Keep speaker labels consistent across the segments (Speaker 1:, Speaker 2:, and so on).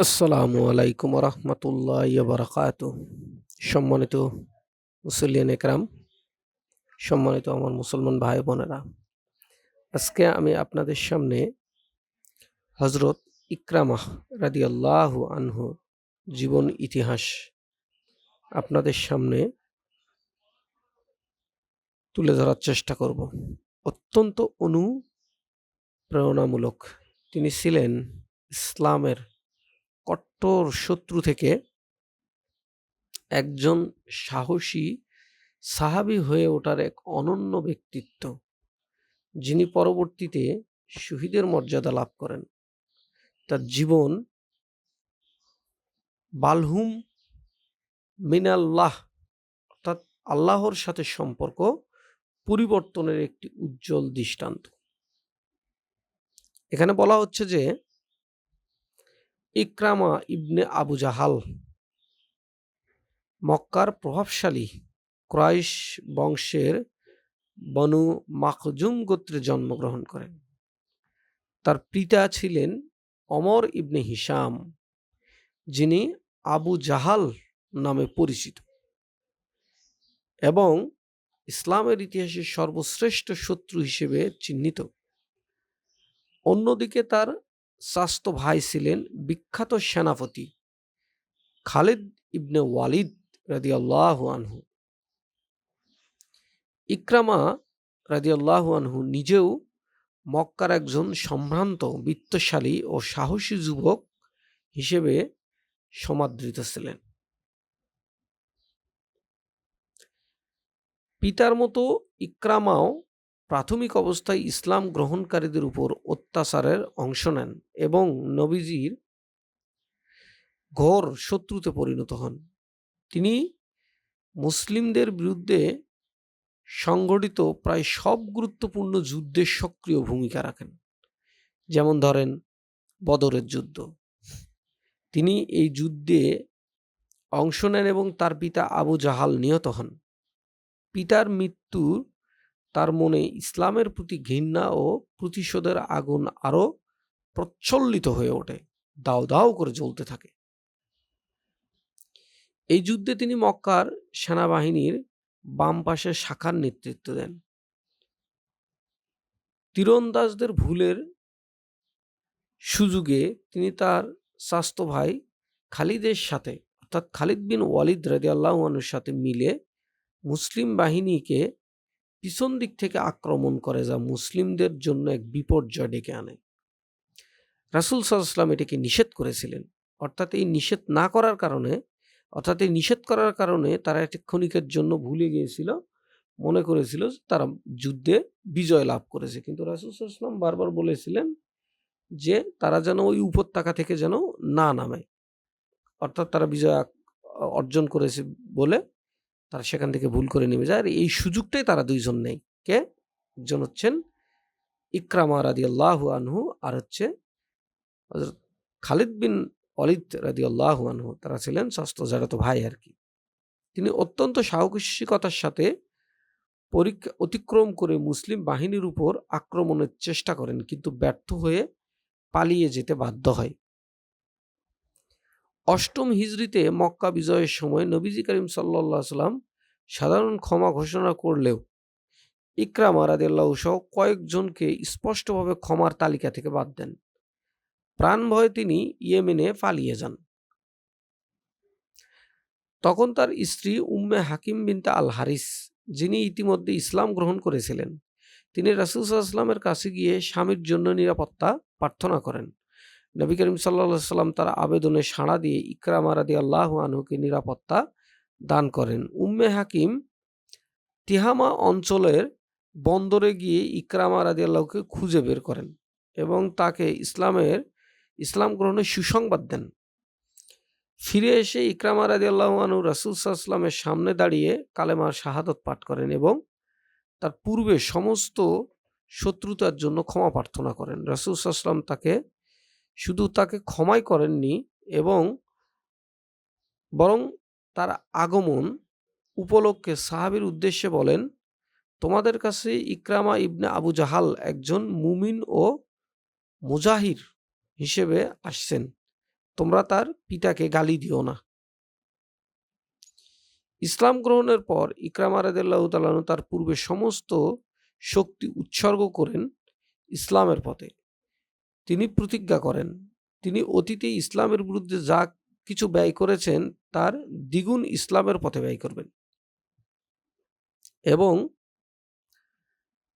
Speaker 1: আসসালামু আলাইকুম রহমতুল্লাহ বারাকাতু। সম্মানিত মুসল্লিয়ান একরাম, সম্মানিত আমার মুসলমান ভাই বোনেরা, আজকে আমি আপনাদের সামনে হজরত ইকরামাহ রাদিয়াল্লাহু আনহু জীবন ইতিহাস আপনাদের সামনে তুলে ধরার চেষ্টা করব। অত্যন্ত অনুপ্রেরণামূলক। তিনি ছিলেন ইসলামের কট্টর শত্রু থেকে একজন সাহসী সাহাবী হয়ে ওঠার এক অনন্য ব্যক্তিত্ব, যিনি পরবর্তীতে শহীদের মর্যাদা লাভ করেন। তার জীবন বালহুম মিনাল্লাহ, অর্থাৎ আল্লাহর সাথে সম্পর্ক পরিবর্তনের একটি উজ্জ্বল দৃষ্টান্ত। এখানে বলা হচ্ছে যে ইকরামা ইবনে আবু জাহাল মক্কার প্রভাবশালী কুরাইশ বংশের বনু মাখজুম গোত্রে জন্মগ্রহণ করেন। তার পিতা ছিলেন অমর ইবনে হিশাম, যিনি আবু জাহাল নামে পরিচিত এবং ইসলামের ইতিহাসে সর্বশ্রেষ্ঠ শত্রু হিসেবে চিহ্নিত। অন্যদিকে তার চাচাতো ভাই ছিলেন বিখ্যাত সেনাপতি খালিদ ইবনে ওয়ালিদ রাদিয়াল্লাহু আনহু। ইকরামা রাদিয়াল্লাহু আনহু নিজেও মক্কার একজন সম্ভ্রান্ত, বিত্তশালী ও সাহসী যুবক হিসেবে সমাদৃত ছিলেন। পিতার মতো ইকরামাও প্রাথমিক অবস্থায় ইসলাম গ্রহণকারীদের উপর অত্যাচারের অংশ নেন এবং নবীজির ঘোর শত্রুতে পরিণত হন। তিনি মুসলিমদের বিরুদ্ধে সংগঠিত প্রায় সব গুরুত্বপূর্ণ যুদ্ধে সক্রিয় ভূমিকা রাখেন। যেমন ধরেন বদরের যুদ্ধ। তিনি এই যুদ্ধে অংশ নেন এবং তার পিতা আবু জাহাল নিহত হন। পিতার মৃত্যু তার মনে ইসলামের প্রতি ঘৃণা ও প্রতিশোধের আগুন আরো প্রজ্বলিত হয়ে ওঠে, দাও দাও করে জ্বলতে থাকে। এই যুদ্ধে তিনি মক্কার সেনাবাহিনীর বাম পাশের শাখার নেতৃত্ব দেন। তীরন্দাজদের ভুলের সুযোগে তিনি তার চাচাতো ভাই খালিদের সাথে, অর্থাৎ খালিদ বিন ওয়ালিদ রাদিয়াল্লাহু আনহুর সাথে মিলে মুসলিম বাহিনীকে পিছন দিক থেকে আক্রমণ করে, যা মুসলিমদের জন্য এক বিপর্যয় ডেকে আনে। রাসূল সাল্লাল্লাহু আলাইহি ওয়াসাল্লাম এটাকে নিষেধ করেছিলেন। অর্থাৎ এই নিষেধ করার কারণে তারা একটা ক্ষণিকের জন্য ভুলে গিয়েছিল, মনে করেছিল যে তারা যুদ্ধে বিজয় লাভ করেছে। কিন্তু রাসূল সাল্লাল্লাহু আলাইহি ওয়াসাল্লাম বারবার বলেছিলেন যে তারা যেন ওই উপত্যকা থেকে যেন না নামে। অর্থাৎ তারা বিজয় অর্জন করেছে বলে তারা সেখান থেকে ভুল করে নেমে যায়। আর এই সুযোগটাই তারা দুইজন নেয়। কে? একজন হচ্ছেন ইকরামা রাদিয়াল্লাহু আনহু, আর হচ্ছে হযরত খালিদ বিন ওয়ালিদ রাদিয়াল্লাহু আনহু। তারা ছিলেন চাচাতো ভাই আরকি। তিনি অত্যন্ত সাহসিকতার সাথে পরীক্ষা অতিক্রম করে মুসলিম বাহিনীর উপর আক্রমণের চেষ্টা করেন, কিন্তু ব্যর্থ হয়ে পালিয়ে যেতে বাধ্য হয়। অষ্টম হিজরিতে মক্কা বিজয়ের সময় নবীজি করিম সাল্লাল্লাহু আলাইহি ওয়াসাল্লাম সাধারণ ক্ষমা ঘোষণা করলেও ইকরামা রাদিয়াল্লাহু সহ কয়েকজনকে স্পষ্টভাবে ক্ষমার তালিকা থেকে বাদ দেন। প্রাণ ভয়ে তিনি ইয়েমেনে পালিয়ে যান। তখন তার স্ত্রী উম্মে হাকিম বিনতে আল হারিস, যিনি ইতিমধ্যে ইসলাম গ্রহণ করেছিলেন, তিনি রাসূল সাল্লাল্লাহু আলাইহি ওয়াসাল্লামের কাছে গিয়ে স্বামীর জন্য নিরাপত্তা প্রার্থনা করেন। নবী করিম সাল্লাল্লাহু আলাইহি ওয়াসাল্লাম তার আবেদনে সাড়া দিয়ে ইকরামা রাদিয়াল্লাহু আনহুকে নিরাপত্তা দান করেন। উম্মে হাকিম তিহামা অঞ্চলের বন্দরে গিয়ে ইকরামা রাদিয়াল্লাহুকে খুঁজে বের করেন এবং তাকে ইসলাম গ্রহণের সুসংবাদ দেন। ফিরে এসে ইকরামা রাদিয়াল্লাহু আনহু রাসূল সাল্লাল্লাহু আলাইহি ওয়াসাল্লামের সামনে দাঁড়িয়ে কালেমার শাহাদাত পাঠ করেন এবং তার পূর্বে সমস্ত শত্রুতার জন্য ক্ষমা প্রার্থনা করেন। রাসূল সাল্লাল্লাহু আলাইহি ওয়াসাল্লাম শুধু তাকে ক্ষমাই করেননি এবং বরং তার আগমন উপলক্ষে সাহাবীর উদ্দেশ্যে বলেন, তোমাদের কাছে ইকরামা ইবনে আবু জাহাল একজন মুমিন ও মুজাহির হিসেবে আসছেন। তোমরা তার পিতাকে গালি দিও না। ইসলাম গ্রহণের পর ইকরামা রাদিয়াল্লাহু তাআলা আনহু তার পূর্বে সমস্ত শক্তি উৎসর্গ করেন ইসলামের পথে। তিনি প্রতিজ্ঞা করেন, তিনি অতীতে ইসলামের বিরুদ্ধে যা কিছু ব্যয় করেছেন তার দ্বিগুণ ইসলামের পথে ব্যয় করবেন এবং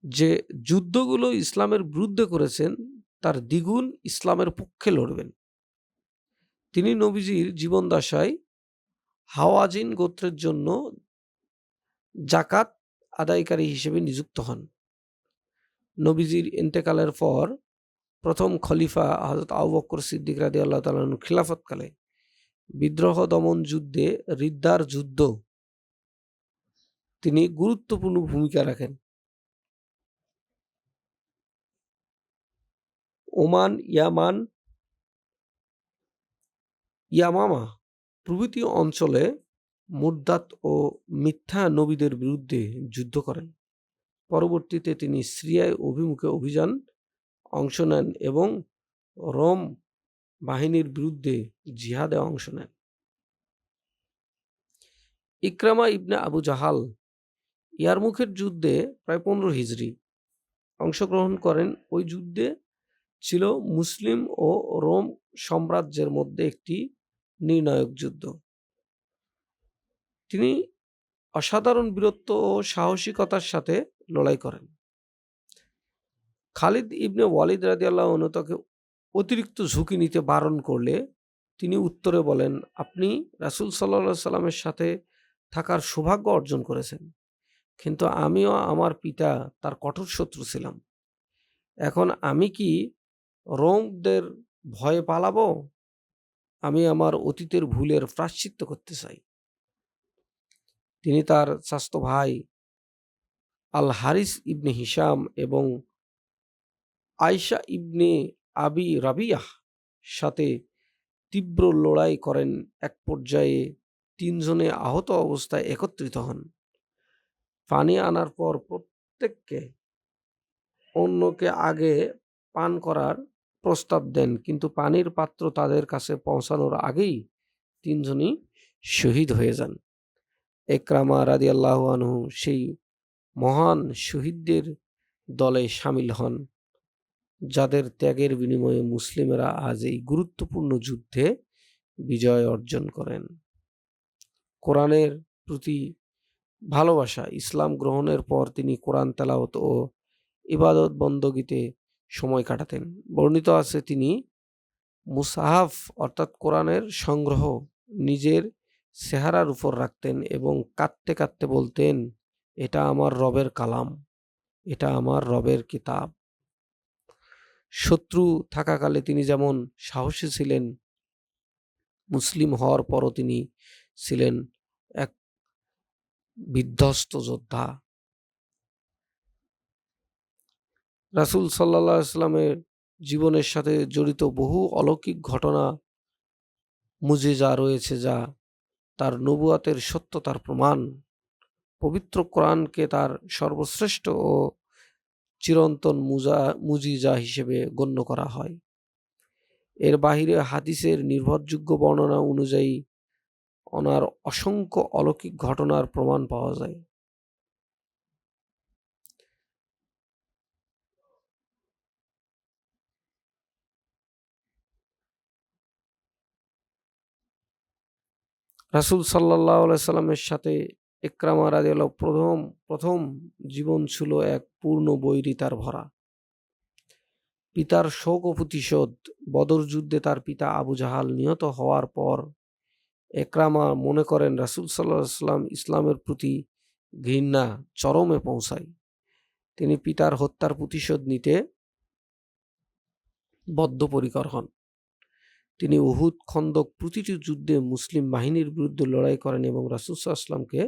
Speaker 1: যে যুদ্ধগুলো ইসলামের বিরুদ্ধে করেছেন তার দ্বিগুণ ইসলামের পক্ষে লড়বেন। তিনি নবীজির জীবদ্দশায় হাওয়াজিন গোত্রের জন্য জাকাত আদায়কারী হিসেবে নিযুক্ত হন। নবীজির ইন্তেকালের পর প্রথম খলিফা হযরত আবু বকর সিদ্দিক রাদিয়াল্লাহু তাআলা আনহুর খিলাফতকালে বিদ্রোহ দমন যুদ্ধে রিদ্দার যুদ্ধ তিনি গুরুত্বপূর্ণ ভূমিকা রাখেন। ওমান, ইয়ামান, ইয়ামামা প্রভৃতি অঞ্চলে মুরতাদ ও মিথ্যা নবীদের বিরুদ্ধে যুদ্ধ করেন। পরবর্তীতে তিনি সিরিয়ায় অভিমুখে অভিযান অংশ নেন এবং রোম বাহিনীর বিরুদ্ধে জিহাদে অংশ নেন। ইকরামা ইবনে আবু জাহাল ইয়ারমুখের যুদ্ধে প্রায় 15 হিজরি অংশগ্রহণ করেন। ওই যুদ্ধে ছিল মুসলিম ও রোম সাম্রাজ্যের মধ্যে একটি নির্ণায়ক যুদ্ধ। তিনি অসাধারণ বীরত্ব ও সাহসিকতার সাথে লড়াই করেন। খালিদ ইবনে ওয়ালিদ রাদিয়াল্লাহু আনহু তাকে অতিরিক্ত ঝুঁকি নিতে বারণ করলে তিনি উত্তরে বলেন, আপনি রাসূল সাল্লাল্লাহু আলাইহি সাল্লামের সাথে থাকার সৌভাগ্য অর্জন করেছেন, কিন্তু আমিও আমার পিতা তার কঠোর শত্রু ছিলাম। এখন আমি কি রোমদের ভয়ে পালাবো? আমি আমার অতীতের ভুলের প্রায়শ্চিত্ত করতে চাই। তিনি তার চাচাতো ভাই আল হারিস ইবনে হিশাম এবং আয়শা ইবনে আবি রাবিয়াহ সাথে তীব্র লড়াই করেন। এক পর্যায়ে 3 জনে আহত অবস্থায় একত্রিত হন। পানি আনার পর প্রত্যেককে অন্যকে আগে পান করার প্রস্তাব দেন, কিন্তু পানির পাত্র তাদের কাছে পৌঁছানোর আগেই 3 জনই শহীদ হয়ে যান। ইকরামা রাদিয়াল্লাহু আনহু সেই মহান শহীদদের দলে শামিল হন, যাদের ত্যাগের বিনিময়ে মুসলিমেরা আজ এই গুরুত্বপূর্ণ যুদ্ধে বিজয় অর্জন করেন। কোরআনের প্রতি ভালোবাসা। ইসলাম গ্রহণের পর তিনি কোরআন তেলাওয়াত ও ইবাদত বন্দগীতে সময় কাটাতেন। বর্ণিত আছে তিনি মুসাহাফ অর্থাৎ কোরআনের সংগ্রহ নিজের চেহারার উপর রাখতেন এবং কাঁদতে কাঁদতে বলতেন, এটা আমার রবের কালাম, এটা আমার রবের কিতাব। শত্রু থাকাকালে তিনি যেমন সাহসী ছিলেন, মুসলিম হওয়ার পরও তিনি ছিলেন এক বিধ্বস্ত যোদ্ধা। রাসূল সাল্লাল্লাহু আলাইহি ওয়াসাল্লামের জীবনের সাথে জড়িত বহু অলৌকিক ঘটনা মুজিজা রয়েছে, যা তার নবুয়াতের সত্যতার প্রমাণ। পবিত্র কোরআনকে তার সর্বশ্রেষ্ঠ ও চিরন্তন মুজিজা হিসেবে গণ্য করা হয়। এর বাহিরে হাদিসের নির্ভরযোগ্য বর্ণনা অনুযায়ী ওনার অসংখ্য অলৌকিক ঘটনার প্রমাণ পাওয়া যায়। রাসূল সাল্লাল্লাহু আলাইহি সাল্লামের সাথে ইকরামা রাদিয়াল্লাহু প্রথম জীবন ছিল এক পূর্ণ বৈরিতার ভরা। পিতার শোক ও প্রতিশোধ। বদর যুদ্ধে তার পিতা আবু জাহাল নিহত হওয়ার পর ইকরামা মনে করেন রাসূল সাল্লাল্লাহু আলাইহি সাল্লাম ইসলামের প্রতি ঘৃণা চরমে পৌঁছায়। তিনি পিতার হত্যার প্রতিশোধ নিতে বদ্ধপরিকর হন। তিনি উহুদ, খন্দক প্রতিটি যুদ্ধে মুসলিম বাহিনীর বিরুদ্ধে লড়াই করেন এবং রাসূল সাল্লাল্লাহু আলাইহি ওয়াসাল্লামকে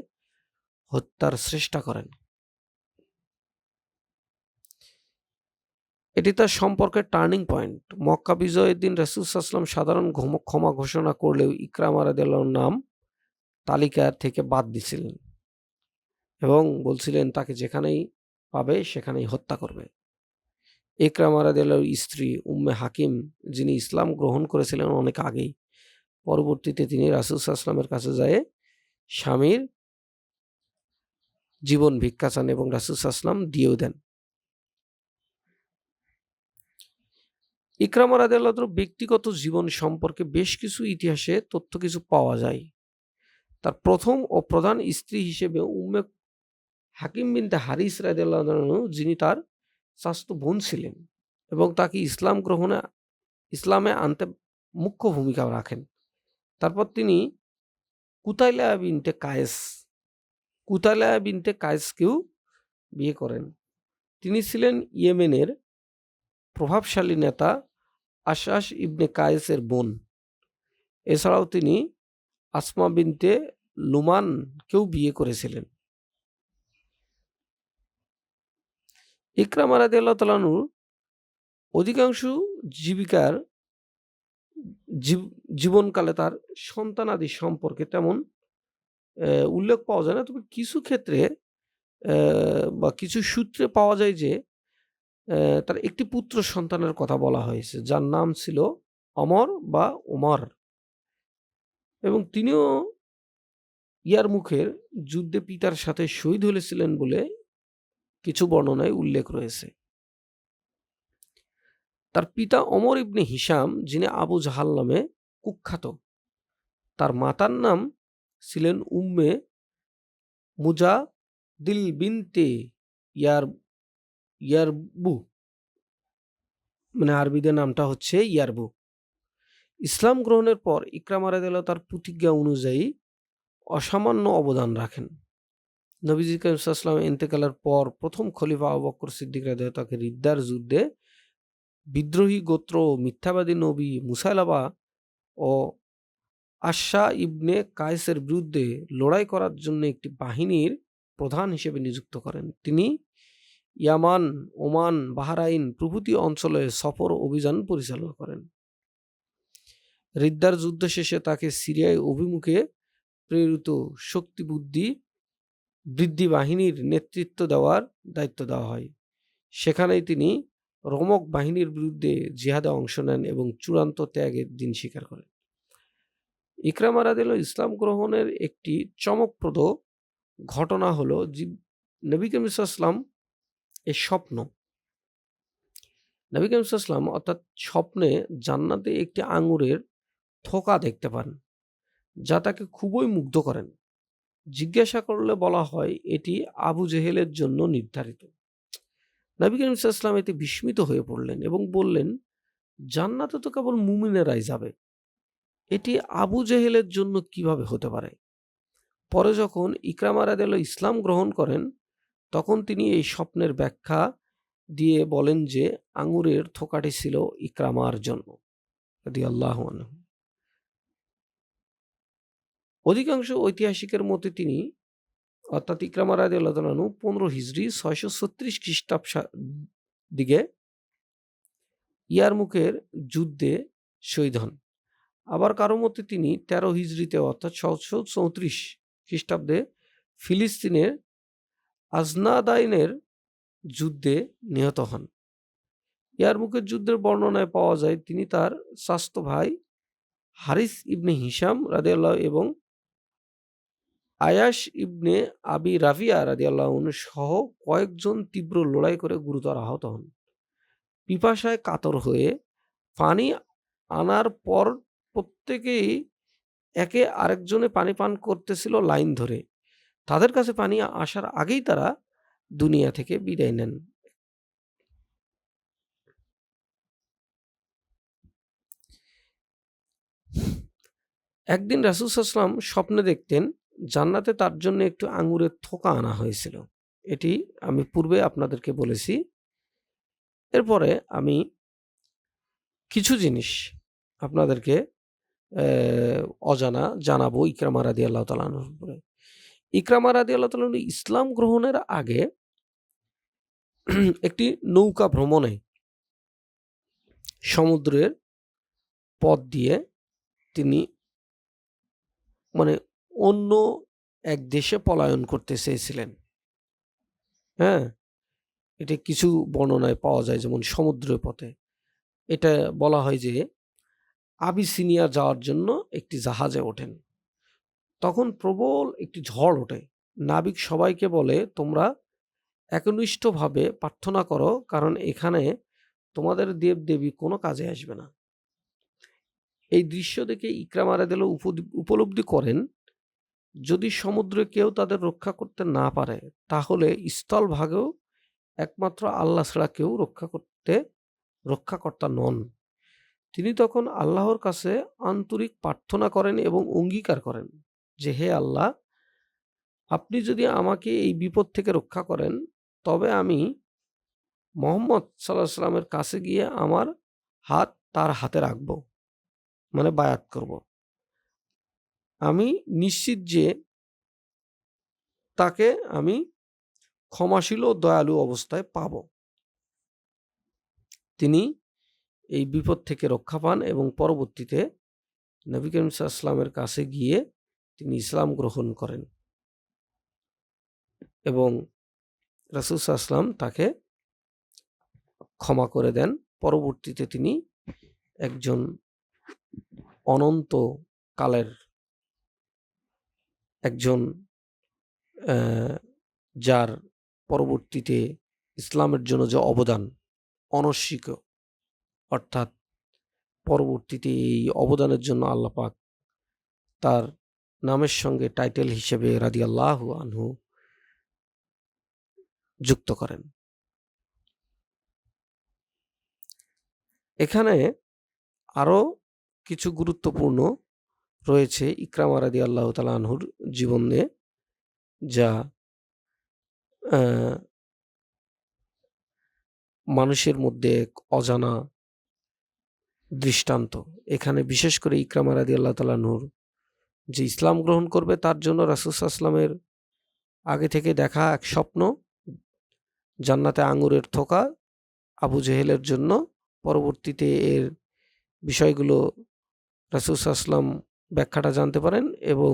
Speaker 1: হত্যার চেষ্টা করেন। এটি তার সম্পর্কের টার্নিং পয়েন্ট। মক্কা বিজয়ের দিন রাসূল সাল্লাল্লাহু আলাইহি ওয়াসাল্লাম সাধারণ ক্ষমা ঘোষণা করলেও ইকরামা রাদিয়াল্লাহু আনহুর নাম তালিকা থেকে বাদ দিছিলেন এবং বলছিলেন তাকে যেখানেই পাবে সেখানেই হত্যা করবে। ইকরামা রাদিয়াল্লাহু স্ত্রী উম্মে হাকিম, যিনি ইসলাম গ্রহণ করেছিলেন অনেক আগেই, পরবর্তীতে তিনি রাসূল সাল্লাল্লাহু আলাইহি ওয়াসাল্লামের কাছে যেয়ে স্বামীর জীবন ভিক্ষা চান এবং রাসূল সাল্লাল্লাহু আলাইহি ওয়াসাল্লাম দিয়েও দেন। ইকরামা রাদিয়াল্লাহু তাআলার ব্যক্তিগত জীবন সম্পর্কে বেশ কিছু ইতিহাসে তথ্য কিছু পাওয়া যায়। তার প্রথম ও প্রধান স্ত্রী হিসেবে উম্মে হাকিম বিনতে হারিস রাদিয়াল্লাহু আনহু, যিনি তার চাচাতো বোন ছিলেন এবং তাকে ইসলামে আনতে মুখ্য ভূমিকা রাখেন। তারপর তিনি কুতাইলা বিনতে কায়েস কুতাইলা বিনতে কায়েসকেও বিয়ে করেন। তিনি ছিলেন ইয়েমেনের প্রভাবশালী নেতা আশআশ ইবনে কায়েসের বোন। এছাড়াও তিনি আসমা বিনতে লুমানকেও বিয়ে করেছিলেন। ইকরামা রাদিয়াল্লাহু তাআলা আনহু অধিকাংশ জীবিকার জীবনকালে তার সন্তানাদি সম্পর্কে তেমন উল্লেখ পাওয়া যায় না। তবে কিছু ক্ষেত্রে বা কিছু সূত্রে পাওয়া যায় যে তার একটি পুত্র সন্তানের কথা বলা হয়েছে, যার নাম ছিল অমর বা ওমর, এবং তিনিও ইয়ারমুখের যুদ্ধে পিতার সাথে শহীদ হয়েছিলেন বলে কিছু বর্ণনায় উল্লেখ রয়েছে। তার পিতা অমর ইবনে হিশাম, যিনি আবু জাহাল নামে কুখ্যাত, তার মাতার নাম ছিলেন উম্মে মুজাদিল বিনতে ইয়ারবু, মানে আরবিতে নামটা হচ্ছে ইয়ারবু। ইসলাম গ্রহণের পর ইকরামা রাদিয়াল্লাহু তার প্রতিজ্ঞা অনুযায়ী অসামান্য অবদান রাখেন। নবীজি করিম সাল্লাল্লাহু আলাইহি ওয়াসাল্লাম ইন্তেকালের পর প্রথম খলিফা আবু বকর সিদ্দিক রাদিয়াল্লাহু তাকে রিদ্দার যুদ্ধে বিদ্রোহী গোত্র মিথ্যাবাদী নবী মুসাইলামা ও আশা ইবনে কায়েসের বিরুদ্ধে লড়াই করার জন্য একটি বাহিনীর প্রধান হিসেবে নিযুক্ত করেন। তিনি ইয়ামান, ওমান, বাহরাইন প্রভৃতি অঞ্চলে সফর অভিযান পরিচালনা করেন। রিদ্দার যুদ্ধ শেষে তাকে সিরিয়ায় অভিমুখে প্রেরিত শক্তি বৃদ্ধি বাহিনীর নেতৃত্ব দেওয়ার দায়িত্ব দেওয়া হয়। সেখানেই তিনি রোমক বাহিনীর বিরুদ্ধে জিহাদে অংশ নেন এবং চূড়ান্ত ত্যাগের দিন স্বীকার করেন। ইকরামা রাদিয়াল্লাহু ইসলাম গ্রহণের একটি চমকপ্রদ ঘটনা হলো নবী করিম সাল্লাল্লাহু আলাইহি ওয়াসাল্লাম এর স্বপ্ন। নবী করিম সাল্লাল্লাহু আলাইহি ওয়াসাল্লাম অর্থাৎ স্বপ্নে জান্নাতে একটি আঙ্গুরের থোকা দেখতে পান, যা তাকে খুবই মুগ্ধ করেন। জিজ্ঞাসা করলে বলা হয় এটি আবু জেহেলের জন্য নির্ধারিত। নবী করিম সাল্লাল্লাহু আলাইহি ওয়াসাল্লাম এতে বিস্মিত হয়ে পড়লেন এবং বললেন, জান্নাতে তো কেবল মুমিনেরাই যাবে, এটি আবু জেহেলের জন্য কিভাবে হতে পারে? পরে যখন ইকরামা রাদিয়াল্লাহু ইসলাম গ্রহণ করেন, তখন তিনি এই স্বপ্নের ব্যাখ্যা দিয়ে বলেন যে আঙ্গুরের থোকাটি ছিল ইকরামার জন্য রাদিয়াল্লাহু আনহু। অধিকাংশ ঐতিহাসিকের মতে তিনি অর্থাৎ ইকরামা রাদিয়াল্লাহু তাআলা আনহু 15 হিজরি 636 খ্রিস্টাব্দ দিকে ইয়ারমুকের যুদ্ধে শহীদ হন। আবার কারো মতে তিনি 13 হিজরিতে অর্থাৎ 734 খ্রিস্টাব্দে ফিলিস্তিনের আজনাদাইনের যুদ্ধে নিহত হন। ইয়ারমুকের যুদ্ধের বর্ণনায় পাওয়া যায় তিনি তার চাচাতো ভাই হারিস ইবনে হিশাম রাদিয়াল্লাহু এবং আয়াশ ইবনে আবি রাবিয়া রাদিয়াল্লাহু আনহু সহ কয়েকজন তীব্র লড়াই করে গুরুতর আহত হন। পিপাসায় কাতর হয়ে পানি আনার পর প্রত্যেকেই একে আরেকজনে পানি পান করতেছিল লাইন ধরে। তাদের কাছে পানি আসার আগেই তারা দুনিয়া থেকে বিদায় নেন। একদিন রাসূল সাল্লাল্লাহু আলাইহি ওয়াসাল্লাম স্বপ্নে দেখতেন জান্নাতে তার জন্য একটু আঙ্গুরের থোকা আনা হয়েছিল। এটি আমি পূর্বে আপনাদেরকে বলেছি। এরপরে আমি কিছু জিনিস আপনাদেরকে অজানা জানাবো ইকরামা রাদিয়াল্লাহু তাআলা আনহুর উপরে। ইকরামা রাদিয়াল্লাহু তাআলা আনহু ইসলাম গ্রহণের আগে একটি নৌকা ভ্রমণে সমুদ্রের পথ দিয়ে তিনি মানে অন্য এক দেশে পলায়ন করতে চেয়েছিলেন। হ্যাঁ? এটা কিছু বর্ণনায় পাওয়া যায়, যেমন সমুদ্রের পথে। এটা বলা হয় যে আবিসিনিয়া যাওয়ার জন্য একটি জাহাজে ওঠেন। তখন প্রবল একটি ঝড় ওঠে। নাবিক সবাইকে বলে, তোমরা একনিষ্ঠভাবে প্রার্থনা করো, কারণ এখানে তোমাদের দেব-দেবী কোনো কাজে আসবে না। এই দৃশ্য দেখে ইকরামা রাদিয়াল্লাহু উপলব্ধি করেন, যদি সমুদ্রে কেউ তাদের রক্ষা করতে না পারে, তাহলে স্থলভাগেও একমাত্র আল্লাহ ছাড়া কেউ রক্ষাকর্তা নন। তিনি তখন আল্লাহর কাছে আন্তরিক প্রার্থনা করেন এবং অঙ্গীকার করেন যে, হে আল্লাহ, আপনি যদি আমাকে এই বিপদ থেকে রক্ষা করেন, তবে আমি মুহাম্মদ সাল্লাল্লাহু আলাইহি ওয়াসাল্লামের কাছে গিয়ে আমার হাত তার হাতে রাখব, মানে বায়াত করব। আমি নিশ্চিত যে তাকে আমি ক্ষমাশীল ও দয়ালু অবস্থায় পাব। তিনি এই বিপদ থেকে রক্ষা পান এবং পরবর্তীতে নবী করিম সাল্লাল্লাহু আলাইহি ওয়াসাল্লামের কাছে গিয়ে তিনি ইসলাম গ্রহণ করেন এবং রাসূল সাল্লাল্লাহু আলাইহি ওয়াসাল্লাম তাকে ক্ষমা করে দেন। পরবর্তীতে তিনি একজন অনন্ত কালের একজন যার পরবর্তীতে ইসলামের জন্য যে অবদান অনস্বীক, অর্থাৎ পরবর্তীতে এই অবদানের জন্য আল্লাহ পাক তার নামের সঙ্গে টাইটেল হিসেবে রাদিয়াল্লাহু আনহু যুক্ত করেন। এখানে আরো কিছু গুরুত্বপূর্ণ রয়েছে ইকরামা রাদিয়াল্লাহু তাআলা আনহুর জীবনে, যা মানুষের মধ্যে এক অজানা দৃষ্টান্ত। এখানে বিশেষ করে ইকরামা রাদিয়াল্লাহু তাআলা আনহুর যে ইসলাম গ্রহণ করবে, তার জন্য রাসূল সাল্লাল্লাহু আলাইহি ওয়াসাল্লামের আগে থেকে দেখা এক স্বপ্ন, জান্নাতে আঙ্গুরের থোকা আবু জেহেলের জন্য। পরবর্তীতে এর বিষয়গুলো রাসূল সাল্লাল্লাহু আলাইহি ওয়াসাল্লাম ব্যাখ্যাটা জানতে পারেন এবং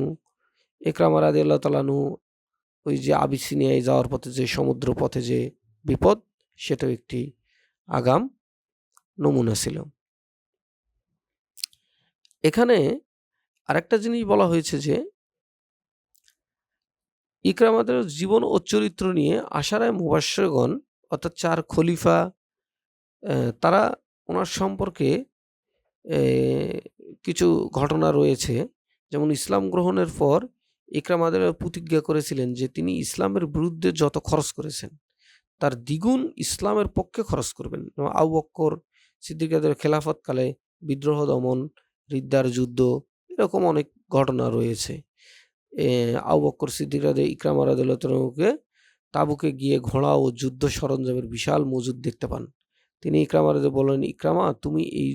Speaker 1: ইকরামা রাদিয়াল্লাহু তাআলা আনহু ওই যে আবিসিনিয়ায় যাওয়ার পথে যে সমুদ্র পথে যে বিপদ, সেটাও একটি আগাম নমুনা ছিল। এখানে আরেকটা জিনিস বলা হয়েছে যে ইকরামাদের জীবন ও চরিত্র নিয়ে আশারায়ে মুবাশশিরগণ অর্থাৎ ৪ খলিফা, তারা ওনার সম্পর্কে কিছু ঘটনা রয়েছে। যেমন ইসলাম গ্রহণের পর ইকরামা রাদিয়াল্লাহু প্রতিজ্ঞা করেছিলেন যে তিনি ইসলামের বিরুদ্ধে যত খরচ করেছেন, তার দ্বিগুণ ইসলামের পক্ষে খরচ করবেন। যেমন আবু বকর সিদ্দিক রাদিয়াল্লাহু খেলাফতকালে বিদ্রোহ দমন, রিদ্দার যুদ্ধ, এরকম অনেক ঘটনা রয়েছে। আবু বকর সিদ্দিক ইকরামা রাদিয়াল্লাহু তাআলাকে তাবুকে গিয়ে ঘোড়া ও যুদ্ধ সরঞ্জামের বিশাল মজুদ দেখতে পান। তিনি ইকরামা রাদিয়াল্লাহু বললেন, ইকরামা, তুমি এই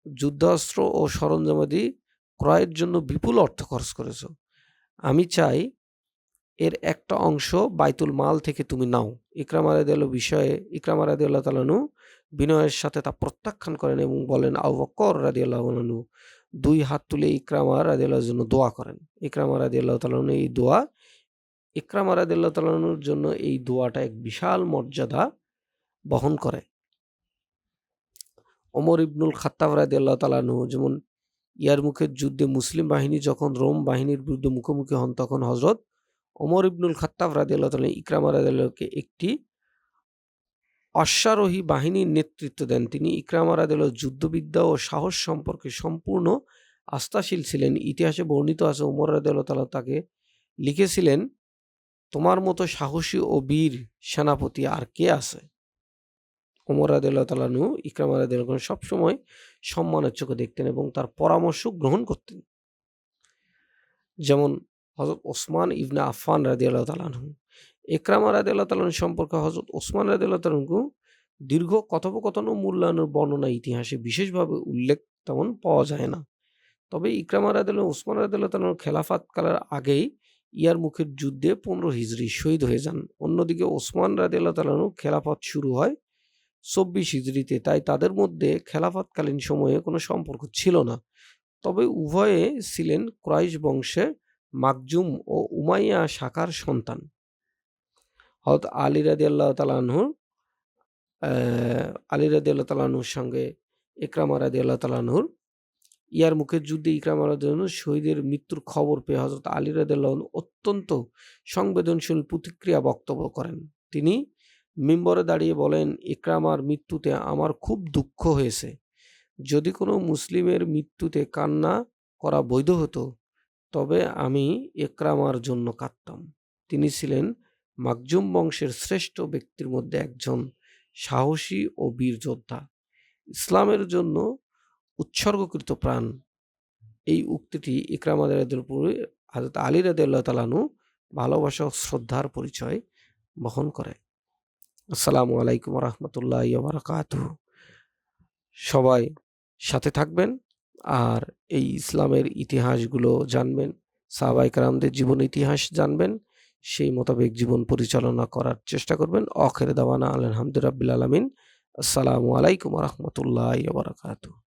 Speaker 1: যুদ্ধাস্ত্র ও সরঞ্জামাদি ক্রয়ের জন্য বিপুল অর্থ খরচ করেছ। আমি চাই এর একটা অংশ বাইতুল মাল থেকে তুমি নাও। ইকরামা রাদিয়াল্লাহু তাআলা আনহু বিনয়ের সাথে তা প্রত্যাখ্যান করেন এবং বলেন, আবু বকর রাদিয়াল্লাহু আনহু ২ হাত তুলে ইকরামা রাদিয়াল্লাহুর জন্য দোয়া করেন। ইকরামা রাদিয়াল্লাহু তাআলা আনহু ইকরামা রাদিয়াল্লাহু তাআলা আনহুর জন্য এই দোয়াটা এক বিশাল মর্যাদা বহন করে। ওমর ইবনুল খাত্তাব রাদিয়াল্লাহু তাআলা আনহু যেমন ইয়ারমুকের যুদ্ধে মুসলিম বাহিনী যখন রোম বাহিনীর বিরুদ্ধে মুখোমুখি হন, তখন হযরত ওমর ইবনুল খাত্তাব রাদিয়াল্লাহু তাআলা ইকরামা রাদিয়াল্লাহুকে একটি অশ্বারোহী বাহিনীর নেতৃত্ব দেন। তিনি ইকরামা রাদিয়াল্লাহুর যুদ্ধবিদ্যা ও সাহস সম্পর্কে সম্পূর্ণ আস্থাশীল ছিলেন। ইতিহাসে বর্ণিত আছে, ওমর রাদিয়াল্লাহু তাআলা তাকে লিখেছিলেন, তোমার মতো সাহসী ও বীর সেনাপতি আর কে আছে? ওমর রাদিয়াল্লাহু তাআলা আনহু ইকরামা রাদিয়াল্লাহু আনহু সবসময় সম্মানের চোখে দেখতেন এবং তার পরামর্শ গ্রহণ করতেন। যেমন হযরত ওসমান ইবনে আফফান রাদিয়াল্লাহু তাআলা আনহু। ইকরামা রাদিয়াল্লাহু তাআলা আনহু সম্পর্কে হযরত ওসমান রাদিয়াল্লাহু তাআলা আনহু দীর্ঘ কথোপকথন ও মূল্যায়নের বর্ণনা ইতিহাসে বিশেষভাবে উল্লেখ তেমন পাওয়া যায় না। তবে ইকরামা রাদিয়াল্লাহু ওসমান রাদিয়াল্লাহু তাআলা আনহুর খেলাফত কালের আগেই ইয়ারমুকের যুদ্ধে ১৫ হিজরি শহীদ হয়ে যান। অন্যদিকে ওসমান রাদিয়াল্লাহু তাআলা আনহুর খেলাফত শুরু হয় ২৪ হিজরিতে। তাই তাদের মধ্যে খেলাফতকালীন সময়ে কোনো সম্পর্ক ছিল না। তবে উভয়ে ছিলেন কুরাইশ বংশে মাখজুম ও উমাইয়া শাখার সন্তান। হযরত আলী রাদিয়াল্লাহু তাআলা আনহুর সঙ্গে ইকরামা রাদিয়াল্লাহু তাআলা আনহুর ইয়ারমুকের যুদ্ধে ইকরামা রাদিয়াল্লাহু আনহু শহীদের মৃত্যুর খবর পেয়ে হযরত আলী রাদিয়াল্লাহু আনহু অত্যন্ত সংবেদনশীল প্রতিক্রিয়া বক্তব্য করেন। তিনি মিম্বরে দাঁড়িয়ে বলেন, "ইকরামার মৃত্যুতে আমার খুব দুঃখ হয়েছে। যদি কোনো মুসলিমের মৃত্যুতে কান্না করা বৈধ হতো, তবে আমি ইকরামার জন্য কাঁদতাম। তিনি ছিলেন মাখজুম বংশের শ্রেষ্ঠ ব্যক্তির মধ্যে একজন, সাহসী ও বীর যোদ্ধা। ইসলামের জন্য উৎসর্গকৃত প্রাণ।" এই উক্তিটি ইকরামা রাদিয়াল্লাহু হযরত আলী রাদিয়াল্লাহু তাআলা আনহু ভালোবাসা ও শ্রদ্ধার পরিচয় বহন করে। আসসালামু আলাইকুম ওয়া রাহমাতুল্লাহি ওয়া বারাকাতুহু। সবাই সাথে থাকবেন আর এই ইসলামের ইতিহাসগুলো জানবেন, সাহাবায়ে কেরামদের জীবন ইতিহাস জানবেন, সেই মোতাবেক জীবন পরিচালনা করার চেষ্টা করবেন। আখির দাওয়ানা আলহামদুলিল্লাহি রাব্বিল আলামিন। আসসালামু আলাইকুম ওয়া রাহমাতুল্লাহি ওয়া বারাকাতুহু।